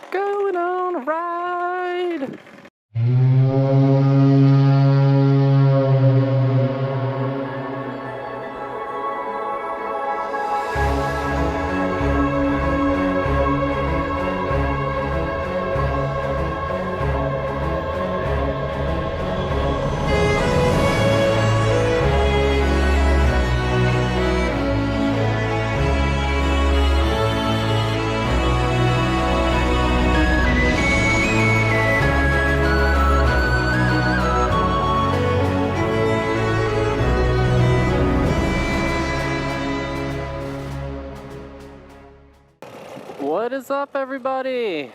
Going on a ride. What is up, everybody?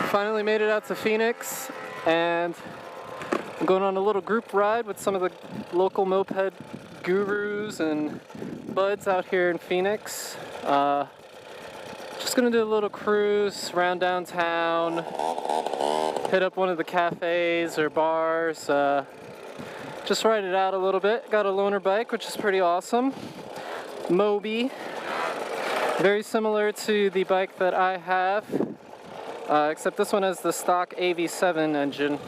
Finally made it out to Phoenix, and I'm going on a little group ride with some of the local moped gurus and buds out here in Phoenix. Just gonna do a little cruise around downtown, hit up one of the cafes or bars, just ride it out a little bit. Got a loaner bike, which is pretty awesome. Moped, very similar to the bike that I have, except this one has the stock AV7 engine.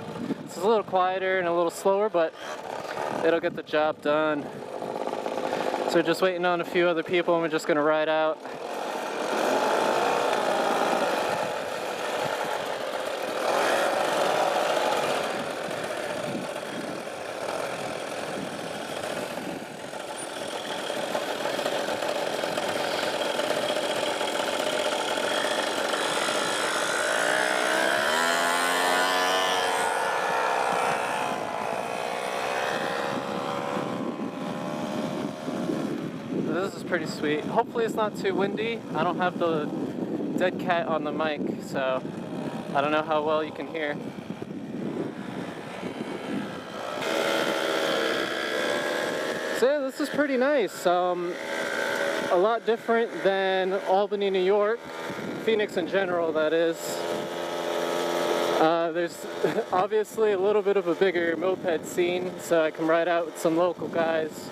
It's a little quieter and a little slower, but it'll get the job done. So we're just waiting on a few other people, and we're just gonna ride out. This is pretty sweet. Hopefully it's not too windy. I don't have the dead cat on the mic, so I don't know how well you can hear. So yeah, this is pretty nice. A lot different than Albany, New York. Phoenix in general, that is. There's obviously a little bit of a bigger moped scene, so I can ride out with some local guys,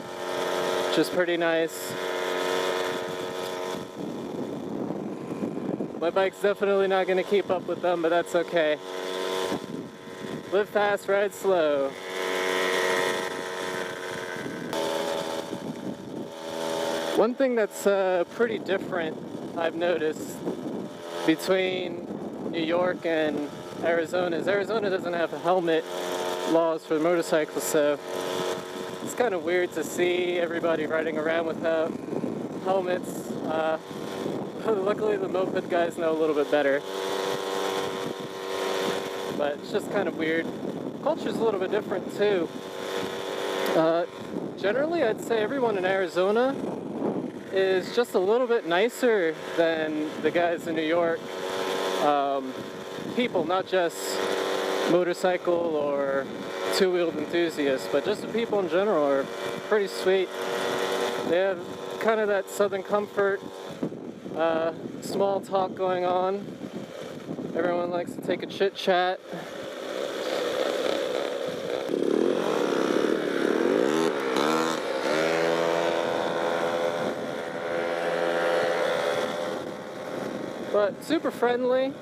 which is pretty nice. My bike's definitely not going to keep up with them, but that's okay. Live fast, ride slow. One thing that's pretty different, I've noticed, between New York and Arizona is Arizona doesn't have helmet laws for motorcycles, so it's kind of weird to see everybody riding around without helmets. Luckily the moped guys know a little bit better, but it's just kind of weird. Culture's a little bit different too. Generally I'd say everyone in Arizona is just a little bit nicer than the guys in New York. People, not just motorcycle or two-wheeled enthusiasts, but just the people in general are pretty sweet. They have kind of that southern comfort, small talk going on. Everyone likes to take a chit chat. But super friendly.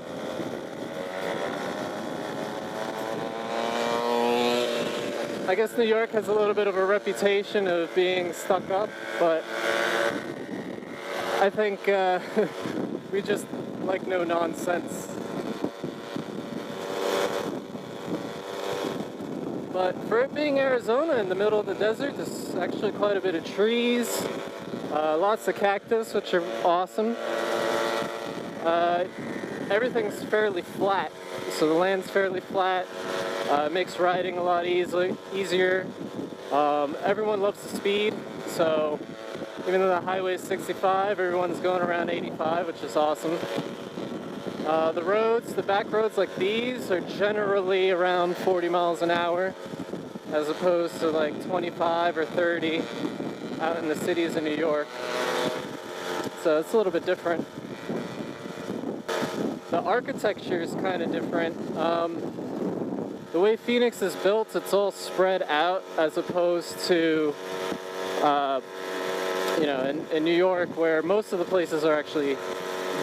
I guess New York has a little bit of a reputation of being stuck up, but I think we just like no nonsense. But for it being Arizona in the middle of the desert, there's actually quite a bit of trees, lots of cactus, which are awesome. Everything's fairly flat, so the land's fairly flat. Makes riding a lot easier. Everyone loves the speed, so even though the highway is 65, everyone's going around 85, which is awesome. The roads, the back roads like these, are generally around 40 miles an hour, as opposed to like 25 or 30 out in the cities in New York. So it's a little bit different. The architecture is kind of different. the way Phoenix is built, it's all spread out as opposed to, you know, in New York, where most of the places are actually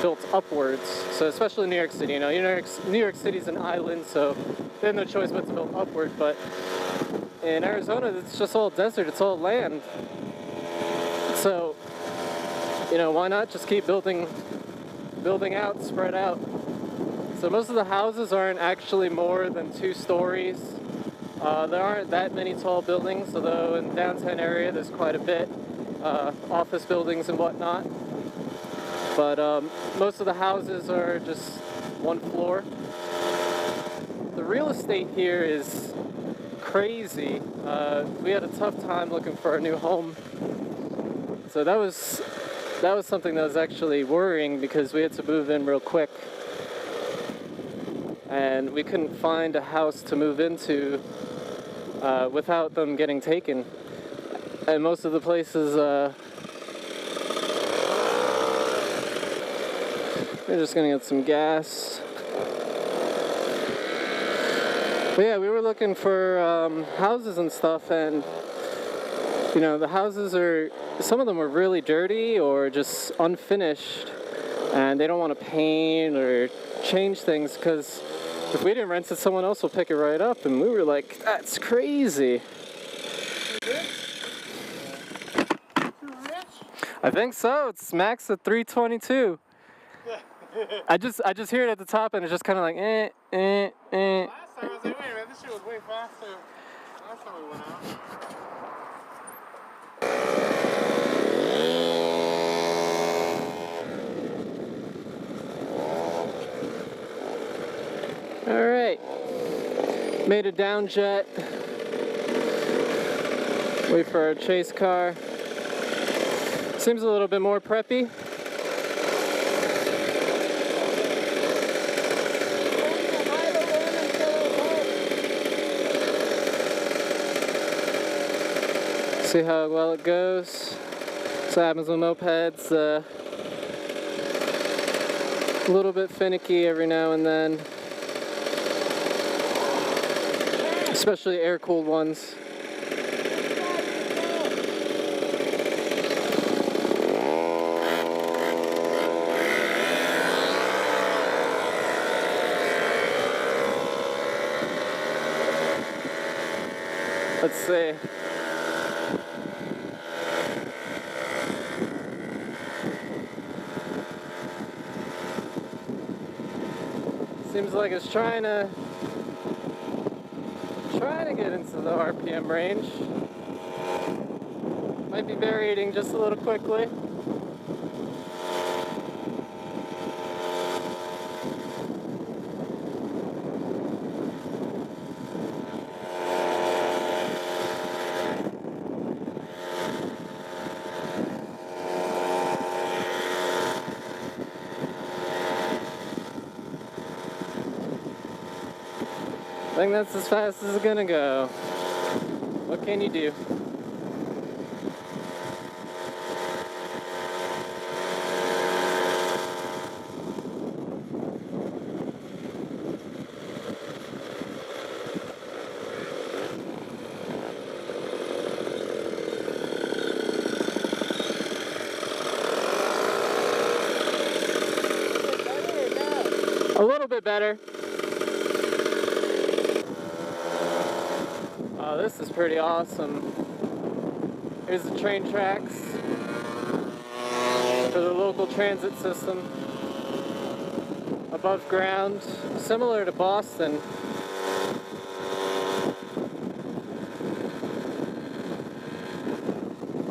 built upwards. So especially New York City, you know, New York City's an island, so they have no choice but to build upward. But in Arizona, it's just all desert, it's all land. So, you know, why not just keep building out, spread out? So most of the houses aren't actually more than 2 stories. There aren't that many tall buildings, although in the downtown area there's quite a bit, office buildings and whatnot. But most of the houses are just 1 floor. The real estate here is crazy. We had a tough time looking for a new home. So that was something that was actually worrying, because we had to move in real quick. And we couldn't find a house to move into without them getting taken. And most of the places, we're just gonna get some gas. But yeah, we were looking for houses and stuff, and you know, the houses some of them were really dirty or just unfinished, and they don't want to paint or change things, because if we didn't rent it, someone else will pick it right up. And we were like, that's crazy. I think so. It's max at 322. I just hear it at the top, and it's just kind of like, eh. Last time I was like, wait a minute, this shit was way faster. Last time we went out. Alright, made a down jet, wait for our chase car. Seems a little bit more preppy. See how well it goes. That's what happens with mopeds, a little bit finicky every now and then. Especially air-cooled ones. Let's see. Seems like it's trying to get into the RPM range. Might be varying just a little quickly. I think that's as fast as it's gonna go. What can you do? A little bit better. Oh, this is pretty awesome. Here's the train tracks for the local transit system. Above ground, similar to Boston.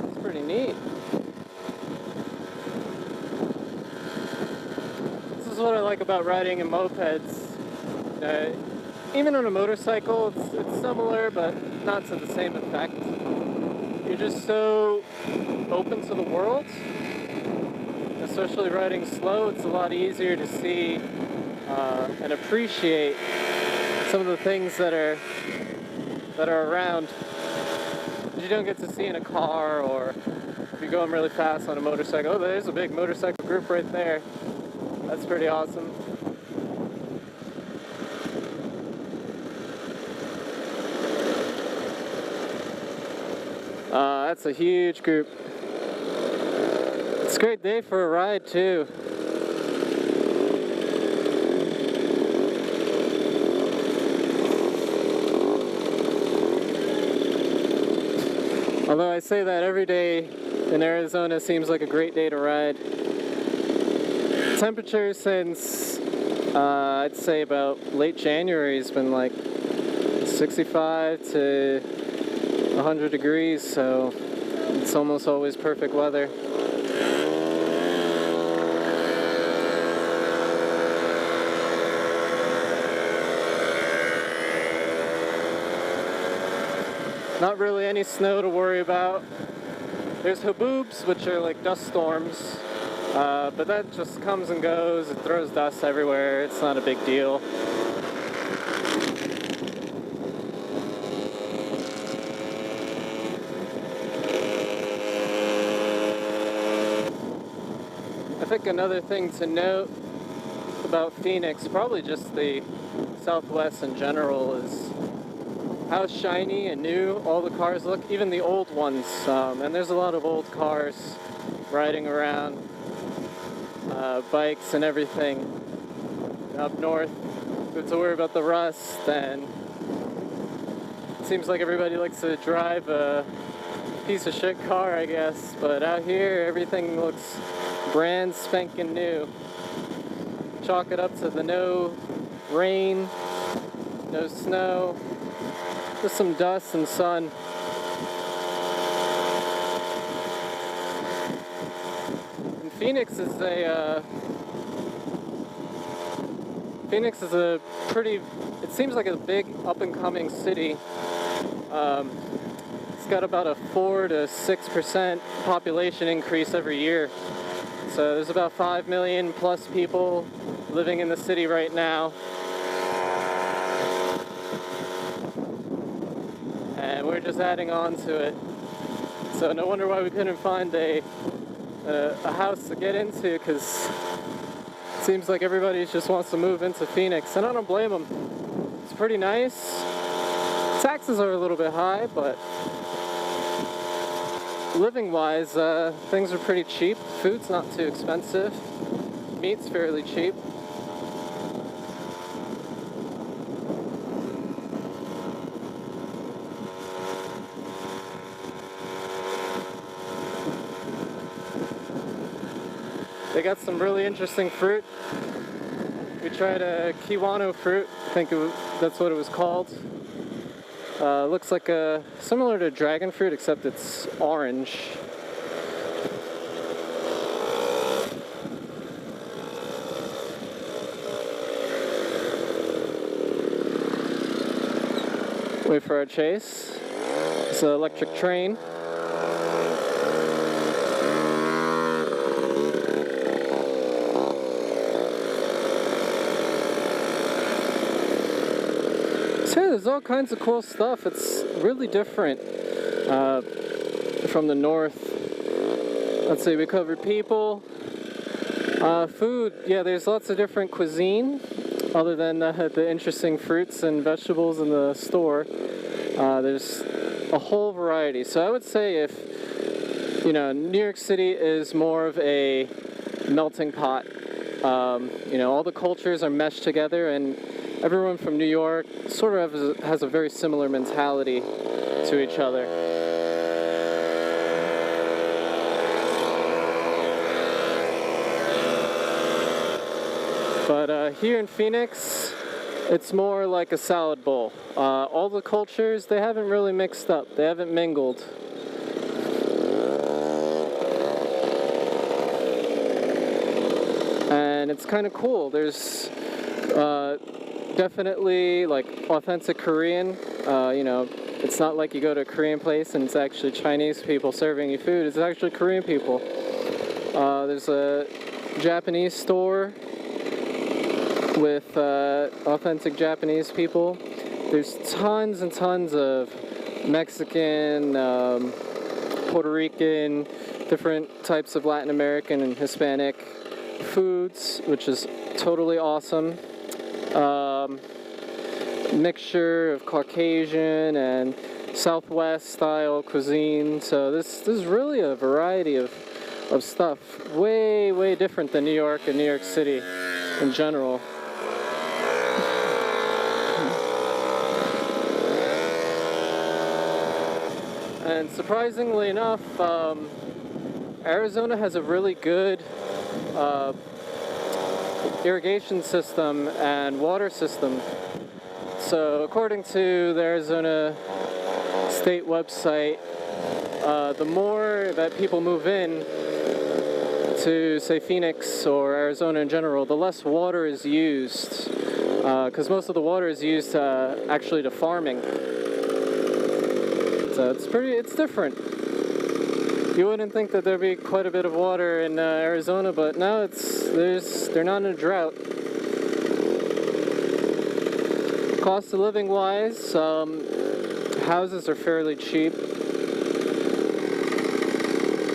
It's pretty neat. This is what I like about riding in mopeds. Even on a motorcycle, it's similar, but not to the same effect. You're just so open to the world. Especially riding slow, it's a lot easier to see and appreciate some of the things that are around that you don't get to see in a car, or if you're going really fast on a motorcycle. Oh, there's a big motorcycle group right there. That's pretty awesome. That's a huge group. It's a great day for a ride too. Although I say that every day in Arizona seems like a great day to ride. Temperature since I'd say about late January has been like 65 to 100 degrees, so it's almost always perfect weather. Not really any snow to worry about. There's haboobs, which are like dust storms, but that just comes and goes. It throws dust everywhere. It's not a big deal. I think another thing to note about Phoenix, probably just the Southwest in general, is how shiny and new all the cars look, even the old ones. And there's a lot of old cars riding around, bikes and everything. Up north, you have to worry about the rust, and it seems like everybody likes to drive a piece of shit car, I guess. But out here, everything looks brand spanking new. Chalk it up to the no rain, no snow, just some dust and sun. And Phoenix is a pretty, it seems like a big up-and-coming city. It's got about a 4 to 6% population increase every year. So there's about 5 million plus people living in the city right now. And we're just adding on to it. So no wonder why we couldn't find a house to get into, because it seems like everybody just wants to move into Phoenix, and I don't blame them. It's pretty nice. Taxes are a little bit high, but living-wise, things are pretty cheap. Food's not too expensive. Meat's fairly cheap. They got some really interesting fruit. We tried a kiwano fruit, I think that's what it was called. Looks like similar to dragon fruit, except it's orange. Wait for our chase. It's an electric train. So there's all kinds of cool stuff. It's really different from the north. Let's see, we covered people. Food, yeah, there's lots of different cuisine other than the interesting fruits and vegetables in the store. There's a whole variety. So I would say if, New York City is more of a melting pot. All the cultures are meshed together, and everyone from New York sort of has a very similar mentality to each other. But here in Phoenix, it's more like a salad bowl. All the cultures, they haven't really mixed up. They haven't mingled. And it's kind of cool. There's definitely like authentic Korean. It's not like you go to a Korean place and it's actually Chinese people serving you food. It's actually Korean people. There's a Japanese store with authentic Japanese people. There's tons and tons of Mexican, Puerto Rican, different types of Latin American and Hispanic foods, which is totally awesome. Mixture of Caucasian and Southwest style cuisine. So this is really a variety of stuff. Way different than New York and New York City in general. And surprisingly enough, Arizona has a really good irrigation system and water system. So according to the Arizona state website, the more that people move in to, say, Phoenix or Arizona in general, the less water is used, because most of the water is used actually to farming. So it's different. You wouldn't think that there'd be quite a bit of water in Arizona, but no, they're not in a drought. Cost of living wise, houses are fairly cheap.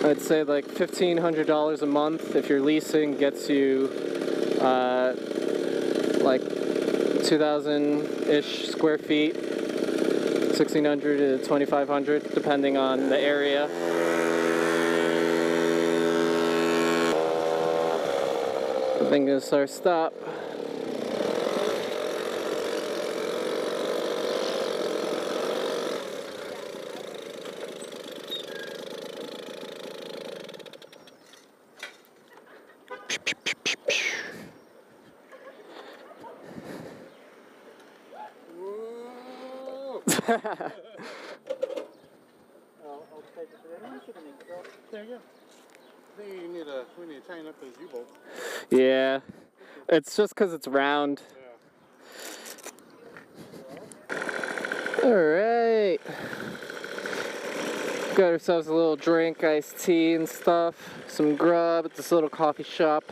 I'd say like $1,500 a month. If you're leasing, gets you like 2,000-ish square feet, 1,600 to 2,500, depending on the area. I think this is our stop. There you go. I think we need to tighten up those U-bolts. Yeah, it's just because it's round. Yeah. Alright. Got ourselves a little drink, iced tea and stuff. Some grub at this little coffee shop.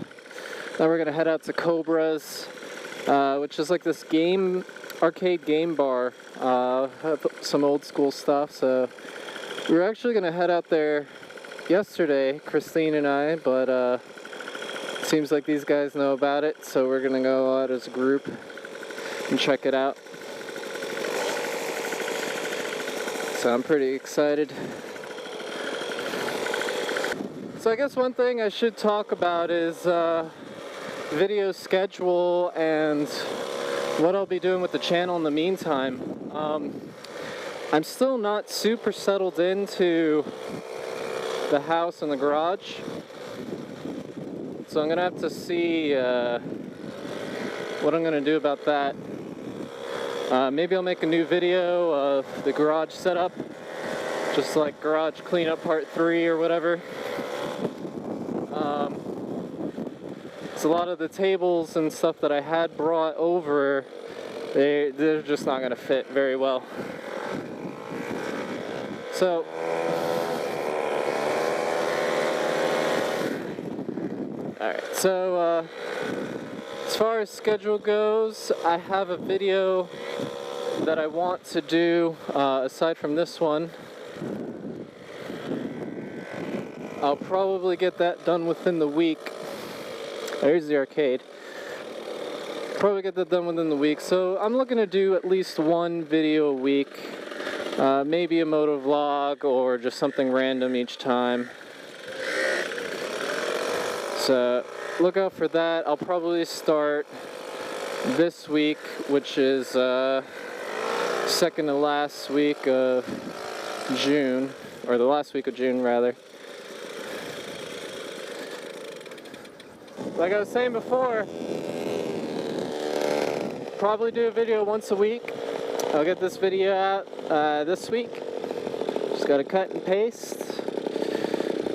Then we're gonna head out to Cobra's, which is like this arcade game bar. Have some old school stuff, so we were actually gonna head out there yesterday, Christine and I, but seems like these guys know about it, so we're gonna go out as a group and check it out. So I'm pretty excited. So I guess one thing I should talk about is video schedule and what I'll be doing with the channel in the meantime. I'm still not super settled into the house and the garage, so I'm gonna have to see what I'm gonna do about that. Maybe I'll make a new video of the garage setup, just like garage cleanup part 3 or whatever. So a lot of the tables and stuff that I had brought over, they're just not gonna fit very well. So alright, so as far as schedule goes, I have a video that I want to do aside from this one. I'll probably get that done within the week. There's the arcade. Probably get that done within the week. So I'm looking to do at least one video a week. Maybe a moto vlog or just something random each time. So look out for that. I'll probably start this week, which is second to last week of June, or the last week of June rather. Like I was saying before, probably do a video once a week. I'll get this video out this week. Just gotta cut and paste.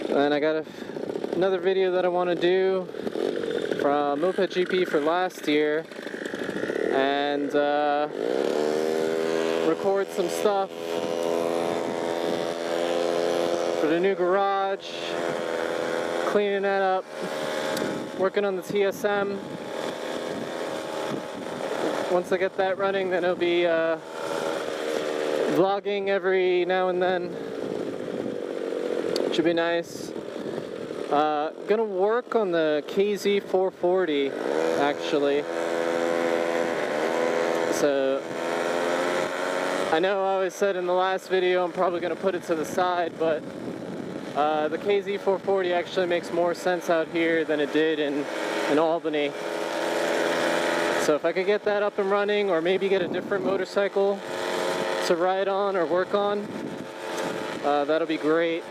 And I got another video that I want to do from Moped GP for last year, and record some stuff for the new garage, cleaning that up, working on the TSM. Once I get that running, then it'll be vlogging every now and then. Should be nice. Gonna work on the KZ 440 actually. So I know I always said in the last video I'm probably going to put it to the side, but the KZ440 actually makes more sense out here than it did in Albany. So if I could get that up and running, or maybe get a different motorcycle to ride on or work on, that'll be great.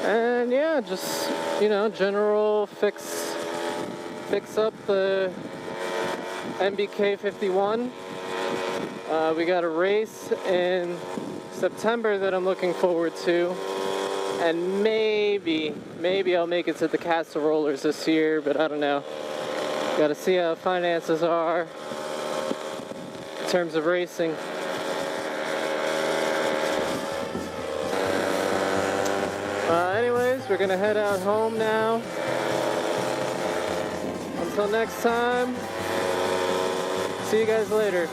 And yeah, just, you know, general fix up the MBK 51. We got a race in September that I'm looking forward to, and maybe I'll make it to the Castle Rollers this year, but I don't know. Got to see how finances are in terms of racing. Anyways, we're gonna head out home now. Until next time, see you guys later.